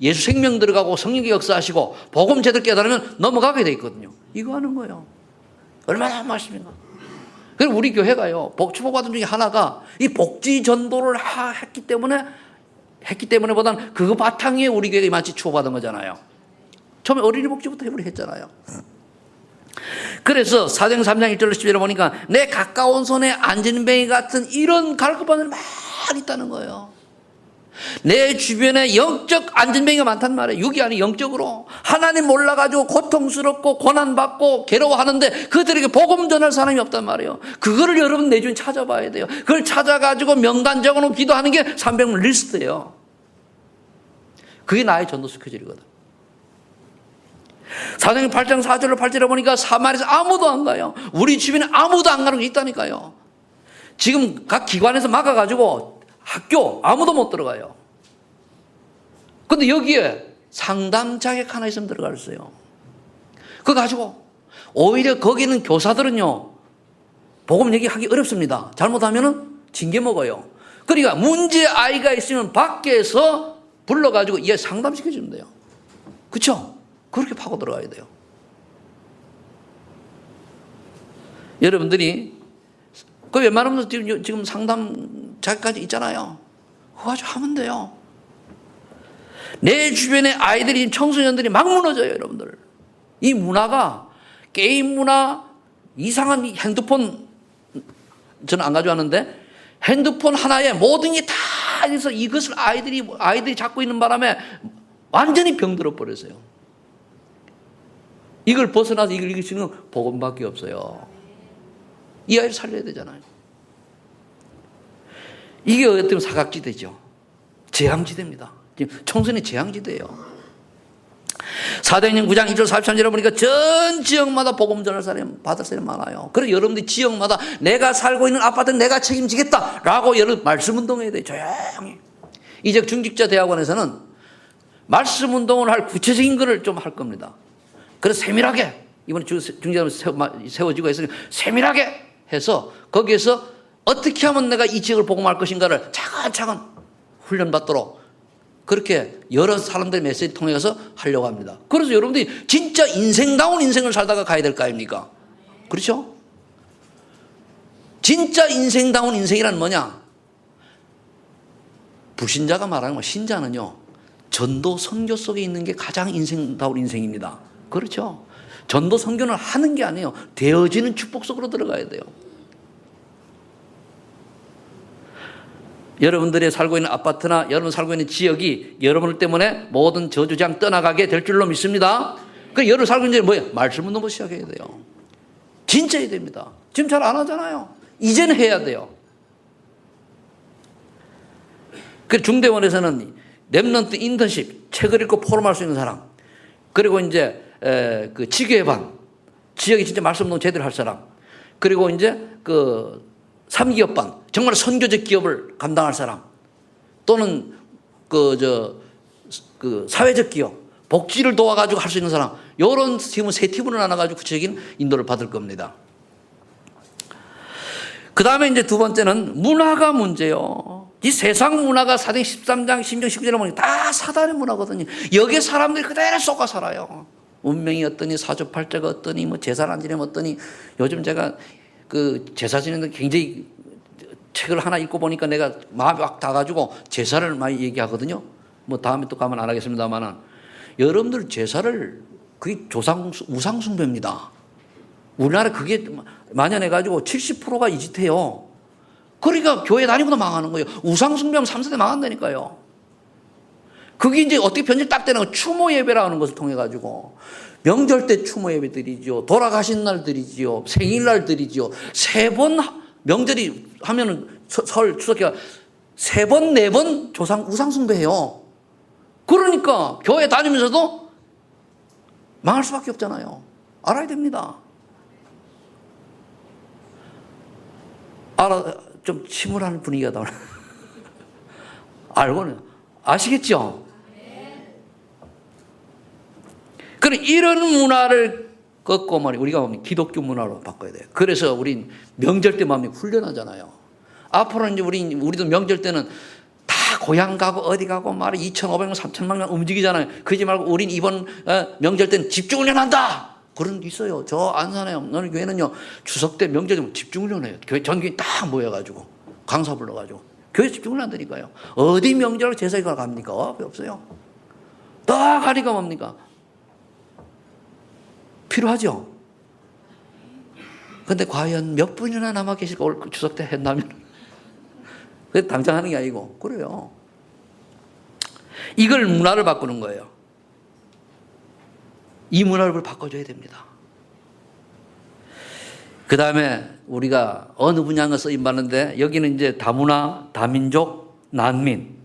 예수 생명 들어가고 성령의 역사하시고 복음 제대로 깨달으면 넘어가게 돼 있거든요. 이거 하는 거예요. 얼마나 맛있습니까? 그리고 우리 교회가요, 축복받은 중에 하나가 이 복지 전도를 했기 때문에 보다는 그거 바탕에 우리 교회가 마치 축복받은 거잖아요. 처음에 어린이 복지부터 우리 했잖아요. 그래서 사도행 3장 1절로 10절에 보니까 내 가까운 손에 안진뱅이 같은 이런 갈급반들이 많이 있다는 거예요. 내 주변에 영적 안전병이가 많단 말이에요. 육이 아닌 영적으로. 하나님 몰라가지고 고통스럽고 고난받고 괴로워하는데 그들에게 복음 전할 사람이 없단 말이에요. 그거를 여러분 내 주변에 찾아봐야 돼요. 그걸 찾아가지고 명단 적어놓고 기도하는 게 300명 리스트예요. 그게 나의 전도 스케줄이거든. 사도행전 8장 4절로 8절에 보니까 사마리아에서 아무도 안 가요. 우리 주변에 아무도 안 가는 게 있다니까요. 지금 각 기관에서 막아가지고 학교 아무도 못 들어가요. 근데 여기에 상담 자격 하나 있으면 들어갈 수 있어요. 그거 가지고 오히려 거기는 교사들은요 복음 얘기하기 어렵습니다. 잘못하면은 징계 먹어요. 그러니까 문제 아이가 있으면 밖에서 불러가지고 얘 상담시켜주면 돼요. 그렇죠? 그렇게 파고 들어가야 돼요. 여러분들이 그 웬만하면 지금 상담 자격까지 있잖아요. 그거 가지고 하면 돼요. 내 주변에 아이들이 청소년들이 막 무너져요. 여러분들 이 문화가 게임 문화, 이상한 핸드폰 저는 안 가져왔는데 핸드폰 하나에 모든 게 다 있어. 이것을 아이들이 잡고 있는 바람에 완전히 병들어 버렸어요. 이걸 벗어나서 이걸 이길 수 있는 복음밖에 없어요. 이 아이를 살려야 되잖아요. 이게 어떻게 보면 사각지대죠. 재앙지대입니다. 지금 청소년이 재앙지대예요. 사도행전 9장 2절 43절에 보니까 전 지역마다 복음 전할 사람 받을 사람이 많아요. 그래서 여러분들이 지역마다 내가 살고 있는 아파트는 내가 책임지겠다라고 여러분 말씀 운동해야 돼요. 조용히. 이제 중직자 대학원에서는 말씀 운동을 할 구체적인 것을 좀 할 겁니다. 그래서 세밀하게 이번에 중직자 세워지고 했으니 세밀하게 해서 거기에서 어떻게 하면 내가 이 지역을 복음할 것인가를 차근차근 훈련받도록 그렇게 여러 사람들의 메시지를 통해서 하려고 합니다. 그래서 여러분들이 진짜 인생다운 인생을 살다가 가야 될 거 아닙니까? 그렇죠? 진짜 인생다운 인생이란 뭐냐? 불신자가 말하는 거 신자는요 전도 선교 속에 있는 게 가장 인생다운 인생입니다. 그렇죠? 전도 선교는 하는 게 아니에요. 되어지는 축복 속으로 들어가야 돼요. 여러분들이 살고 있는 아파트나 여러분 살고 있는 지역이 여러분 때문에 모든 저주장 떠나가게 될 줄로 믿습니다. 그 여러분 살고 있는 게 뭐예요? 말씀 운동 시작해야 돼요. 진짜 해야 됩니다. 지금 잘 안 하잖아요. 이제는 해야 돼요. 그 중대원에서는 랩런트 인턴십, 책을 읽고 포럼할 수 있는 사람, 그리고 이제 그 지교회반, 지역에 진짜 말씀 운동 제대로 할 사람, 그리고 이제 그 3기업반, 정말 선교적 기업을 감당할 사람, 또는 그 사회적 기업, 복지를 도와가지고 할 수 있는 사람, 이런 팀은 세 팀으로 나눠가지고 구체적인 인도를 받을 겁니다. 그 다음에 이제 두 번째는 문화가 문제요. 이 세상 문화가 사도행 13장, 16장, 19절에 보니 다 사단의 문화거든요. 여기에 사람들이 그대로 쏟아 살아요. 운명이 어떠니, 사주팔자가 어떠니, 뭐 제사 안 지내면 어떠니. 요즘 제가 그 제사 지내는데 굉장히 책을 하나 읽고 보니까 내가 마음이 막 닿아가지고 제사를 많이 얘기하거든요. 뭐 다음에 또 가면 안 하겠습니다만은 여러분들 제사를 그게 우상숭배입니다. 우리나라 그게 만연해가지고 70%가 이 짓해요. 그러니까 교회 다니고도 망하는 거예요. 우상숭배하면 3세대 망한다니까요. 그게 이제 어떻게 변질 딱 되는 거 추모 예배라는 것을 통해가지고 명절 때 추모 예배 드리죠. 돌아가신 날 드리지요. 생일날 드리지요. 3번 명절이 하면은 설 추석기가 3번, 4번 우상숭배해요. 그러니까 교회 다니면서도 망할 수밖에 없잖아요. 알아야 됩니다. 좀 침울한 분위기가 나오네. 알고는 아시겠죠? 그럼 이런 문화를 꺾고 우리가 기독교 문화로 바꿔야 돼요. 그래서 우린 명절 때만 훈련하잖아요. 앞으로는 이제 우리도 명절 때는 다 고향 가고 어디 가고 2,500명, 3,000명 움직이잖아요. 그러지 말고 우린 이번 명절 때는 집중훈련한다. 그런 게 있어요. 저 안산에 어느 교회는요 추석 때 명절 되면 집중훈련해요. 교회 전교인 딱 모여가지고 강사 불러가지고 교회 집중훈련 한다니까요. 어디 명절로 제사가 갑니까? 없어요. 딱 가니까 뭡니까? 필요하죠. 근데 과연 몇 분이나 남아 계실까? 올 추석 때 했나면 그게 당장 하는 게 아니고 그래요. 이걸 문화를 바꾸는 거예요. 이 문화를 바꿔줘야 됩니다. 그 다음에 우리가 어느 분야가 쓰임받는데 여기는 이제 다문화, 다민족, 난민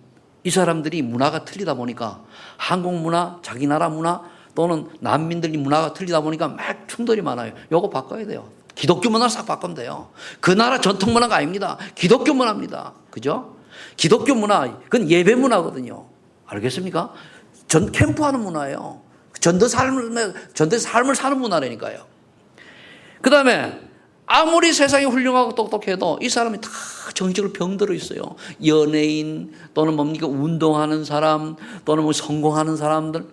이 사람들이 문화가 틀리다 보니까 한국 문화, 자기 나라 문화 또는 난민들이 문화가 틀리다 보니까 막 충돌이 많아요. 요거 바꿔야 돼요. 기독교 문화를 싹 바꾸면 돼요. 그 나라 전통 문화가 아닙니다. 기독교 문화입니다. 그죠? 기독교 문화, 그건 예배 문화거든요. 알겠습니까? 캠프하는 문화예요. 전도 삶을 사는 문화라니까요. 그 다음에 아무리 세상이 훌륭하고 똑똑해도 이 사람이 다 정신적으로 병들어 있어요. 연예인 또는 뭡니까 운동하는 사람 또는 뭐 성공하는 사람들.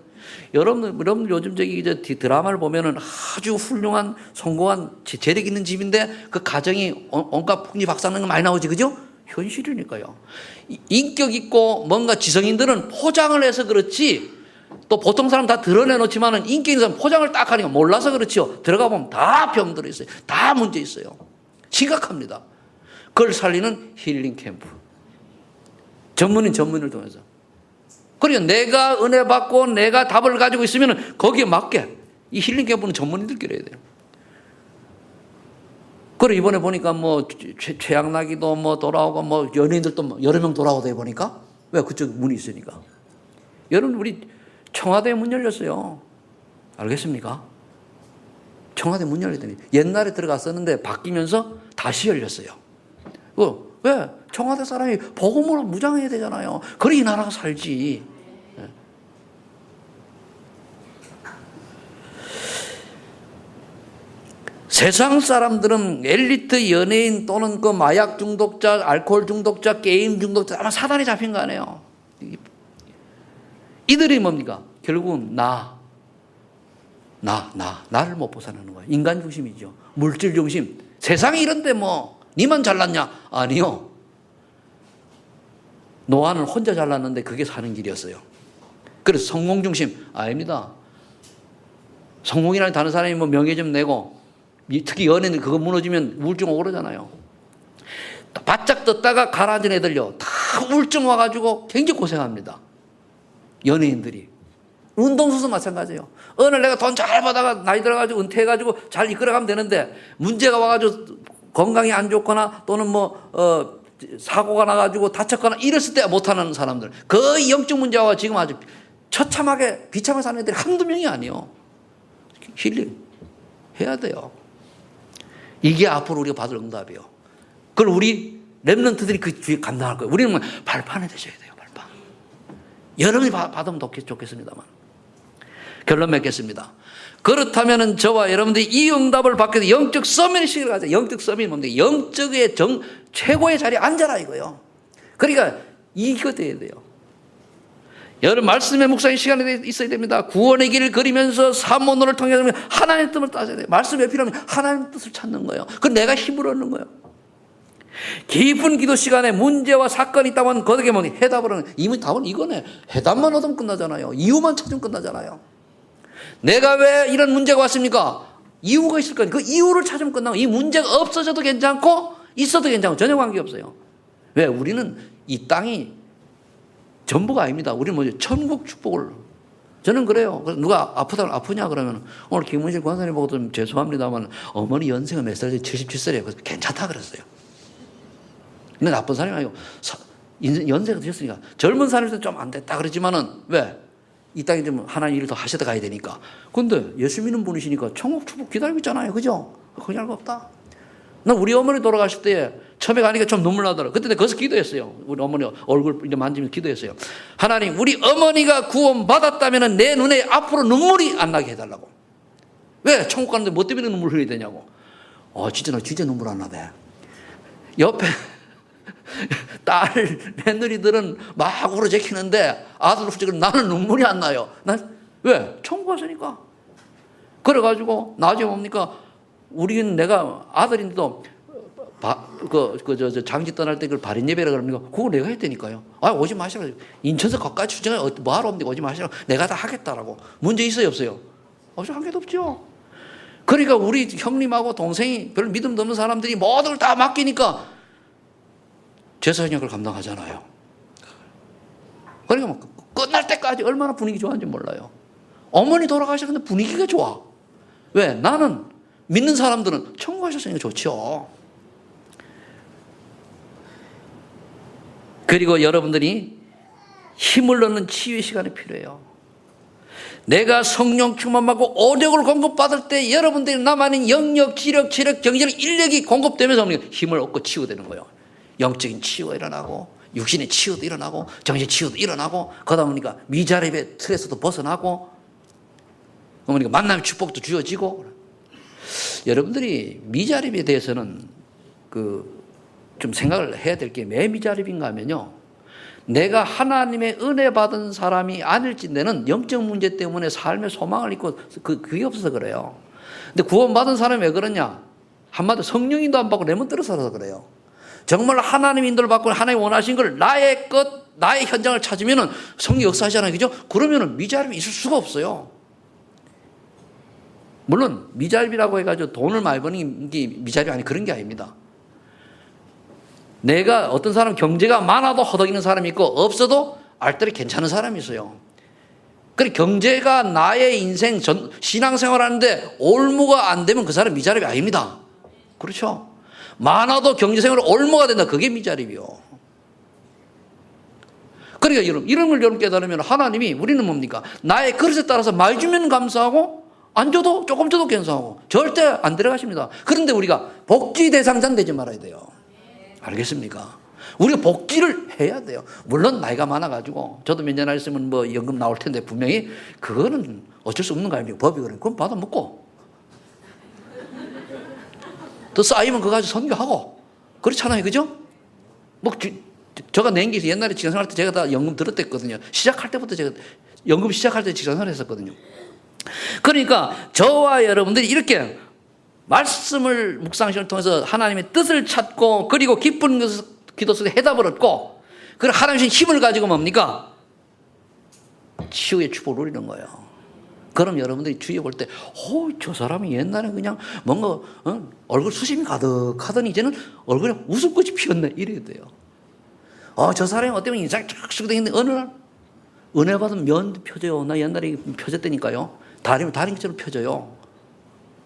여러분 요즘 저기 이제 드라마를 보면은 아주 훌륭한 성공한 재력 있는 집인데 그 가정이 온갖 풍지 박사는 거 많이 나오지, 그죠? 현실이니까요. 인격 있고 뭔가 지성인들은 포장을 해서 그렇지. 또 보통 사람 다 드러내놓지만은 인기 있는 사람 포장을 딱 하니까 몰라서 그렇지요. 들어가 보면 다 병들어 있어요. 다 문제 있어요. 심각합니다. 그걸 살리는 힐링 캠프. 전문인을 통해서. 그리고 내가 은혜 받고 내가 답을 가지고 있으면 거기에 맞게 이 힐링 캠프는 전문인들끼리 해야 돼요. 그리고 이번에 보니까 뭐 최양락이도 뭐 돌아오고 뭐 연예인들도 여러 명 돌아오다 보니까 왜 그쪽 문이 있으니까. 여러분 우리 청와대에 문 열렸어요. 알겠습니까? 청와대 문 열렸더니 옛날에 들어갔었는데 바뀌면서 다시 열렸어요. 왜? 청와대 사람이 복음으로 무장해야 되잖아요. 그래 이 나라가 살지. 세상 사람들은 엘리트 연예인 또는 그 마약 중독자, 알코올 중독자, 게임 중독자 아마 사단에 잡힌 거 아니에요. 이들이 뭡니까? 결국은 나를 못 벗어나는 거예요. 인간 중심이죠. 물질 중심. 세상이 이런데 뭐 니만 잘났냐? 아니요. 노아는 혼자 잘났는데 그게 사는 길이었어요. 그래서 성공 중심 아닙니다. 성공이라는 다른 사람이 뭐 명예 좀 내고 특히 연예인 그거 무너지면 우울증 오고 그러잖아요. 바짝 떴다가 가라앉은 애들요. 다 우울증 와가지고 굉장히 고생합니다. 연예인들이. 운동선수 마찬가지예요. 어느 내가 돈 잘 받아가 나이 들어가지고 은퇴해가지고 잘 이끌어가면 되는데 문제가 와가지고 건강이 안 좋거나 또는 사고가 나가지고 다쳤거나 이랬을 때 못하는 사람들. 거의 영적 문제와 지금 아주 처참하게 비참하게 사는 애들이 한두 명이 아니에요. 힐링 해야 돼요. 이게 앞으로 우리가 받을 응답이에요. 그걸 우리 렘넌트들이 그 뒤에 감당할 거예요. 우리는 발판에 되셔야 돼요. 발판. 여러분이 받으면 좋겠습니다만. 결론 맺겠습니다. 그렇다면 저와 여러분들이 이 응답을 받게 돼 영적 서밋식을 가져. 영적 서밋이 뭡니까? 영적의 최고의 자리에 앉아라 이거요. 그러니까 이거 돼야 돼요. 여러분 말씀의 묵상의 시간이 있어야 됩니다. 구원의 길을 그리면서 사모노를 통해서 하나님의 뜻을 따져야 돼요. 말씀이 왜 필요하면 하나님의 뜻을 찾는 거예요. 그건 내가 힘을 얻는 거예요. 깊은 기도 시간에 문제와 사건이 있다면 거기에 뭐니 해답을 하는 이미 답은 이거네. 해답만 얻으면 끝나잖아요. 이유만 찾으면 끝나잖아요. 내가 왜 이런 문제가 왔습니까? 이유가 있을 거니까 그 이유를 찾으면 끝나고 이 문제가 없어져도 괜찮고 있어도 괜찮고 전혀 관계없어요. 왜? 우리는 이 땅이 전부가 아닙니다. 우리는 뭐죠? 천국 축복을. 저는 그래요. 누가 아프냐 그러면 오늘 김문실 권사님 보고 좀 죄송합니다만 어머니 연세가 몇 살이에요? 77살이에요. 그래서 괜찮다 그랬어요. 근데 나쁜 사람이 아니고 연세가 드셨으니까 젊은 사람일 때 좀 안 됐다 그러지만은 왜? 이 땅에 좀 하나님 일을 더 하셔다 가야 되니까. 근데 예수 믿는 분이시니까 천국 축복 기다리고 있잖아요. 그죠? 그냥 없다. 나 우리 어머니 돌아가실 때 처음에 가니까 좀 눈물 나더라고요. 그때 내가 거기서 기도했어요. 우리 어머니 얼굴 이제 만지면서 기도했어요. 하나님, 우리 어머니가 구원받았다면 내 눈에 앞으로 눈물이 안 나게 해달라고. 왜? 천국 가는데 뭐 때문에 눈물 흘려야 되냐고. 진짜 나 진짜 눈물 안 나대. 옆에 딸 며느리들은 막 울어제키는데 아들 후적은 나는 눈물이 안 나요. 왜? 천국 갔으니까. 그래가지고 나중에 뭡니까? 우리는 내가 아들인데도 장지 떠날 때 그걸 발인 예배라 그럽니까? 그거 내가 했다니까요. 오지 마시라고. 인천서 가까이 출장에 뭐하러 옵니까? 오지 마시라고. 내가 다 하겠다라고. 문제 있어요, 없어요? 한 개도 없죠. 그러니까 우리 형님하고 동생이 별 믿음도 없는 사람들이 모든 걸 다 맡기니까 제사장역을 감당하잖아요. 그러니까 뭐 끝날 때까지 얼마나 분위기 좋아하는지 몰라요. 어머니 돌아가셨는데 분위기가 좋아. 왜? 나는 믿는 사람들은 천국하셨으니까 좋죠. 그리고 여러분들이 힘을 얻는 치유의 시간이 필요해요. 내가 성령 충만받고 오력을 공급받을 때 여러분들이 남아있는 영역, 지력, 체력, 경제력, 인력이 공급되면서 힘을 얻고 치유되는 거예요. 영적인 치유가 일어나고 육신의 치유도 일어나고 정신 치유도 일어나고 그러다 보니까 미자립의 스트레스도 벗어나고 그러니까 만남의 축복도 주어지고. 여러분들이 미자립에 대해서는 좀 생각을 해야 될 게 왜 미자립인가 하면요, 내가 하나님의 은혜 받은 사람이 아닐진대는 영적 문제 때문에 삶의 소망을 잃고 그게 없어서 그래요. 근데 구원받은 사람이 왜 그러냐? 한마디로 성령인도 안 받고 레몬 떨어서 그래요. 정말 하나님 인도를 받고 하나님 원하신 걸 나의 것, 나의 현장을 찾으면은 성령 역사하잖아요. 그죠? 그러면은 미자립이 있을 수가 없어요. 물론 미자립이라고 해가지고 돈을 많이 버는 게 미자립이 아니 그런 게 아닙니다. 내가 어떤 사람 경제가 많아도 허덕이는 사람이 있고 없어도 알뜰히 괜찮은 사람이 있어요. 그래 경제가 나의 인생 신앙생활 하는데 올무가 안 되면 그 사람 미자립이 아닙니다. 그렇죠? 많아도 경제생활 올무가 된다. 그게 미자립이요. 그러니까 여러분 이런 걸 여러분 깨달으면 하나님이 우리는 뭡니까? 나의 그릇에 따라서 많이 주면 감사하고 안 줘도 조금 줘도 괜찮고 절대 안 들어가십니다. 그런데 우리가 복지 대상자는 되지 말아야 돼요. 알겠습니까? 우리가 복지를 해야 돼요. 물론 나이가 많아가지고 저도 몇 년 있으면 뭐 연금 나올 텐데 분명히 그거는 어쩔 수 없는 거 아닙니까? 법이 그러니까 그럼 받아 먹고 더 쌓이면 그거 가지고 선교하고 그렇잖아요. 그죠? 뭐 제가 낸 게 옛날에 직장생활 때 제가 다 연금 들었댔거든요. 시작할 때부터 제가 연금 시작할 때 직장생활 했었거든요. 그러니까 저와 여러분들이 이렇게 말씀을 묵상시간을 통해서 하나님의 뜻을 찾고 그리고 기쁜 기도 속에 해답을 얻고 그리고 하나님의 힘을 가지고 뭡니까? 치유의 축복을 누리는 거예요. 그럼 여러분들이 주위에 볼 때 저 사람이 옛날에 그냥 뭔가 얼굴 수심이 가득하더니 이제는 얼굴에 웃음꽃이 피었네 이래야 돼요. 저 사람이 어때면 인상이 쫙 쓰고 다니는데 어느 날 은혜 받으면 면도 펴져요. 나 옛날에 펴졌다니까요. 다리처럼 펴져요.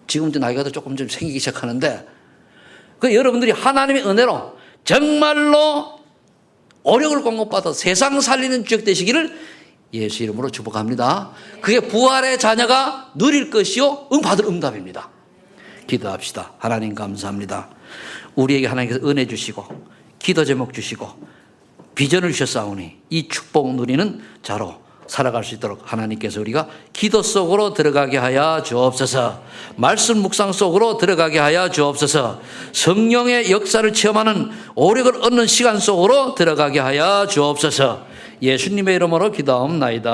지금 이제 나이가 조금 좀 생기기 시작하는데, 여러분들이 하나님의 은혜로 정말로 오력을 공급받아 세상 살리는 주역 되시기를 예수 이름으로 축복합니다. 그게 부활의 자녀가 누릴 것이요 받을 응답입니다. 기도합시다. 하나님 감사합니다. 우리에게 하나님께서 은혜 주시고 기도 제목 주시고 비전을 주셨사오니 이 축복 누리는 자로 살아갈 수 있도록 하나님께서 우리가 기도 속으로 들어가게 하여 주옵소서. 말씀 묵상 속으로 들어가게 하여 주옵소서. 성령의 역사를 체험하는 오력을 얻는 시간 속으로 들어가게 하여 주옵소서. 예수님의 이름으로 기도하옵나이다.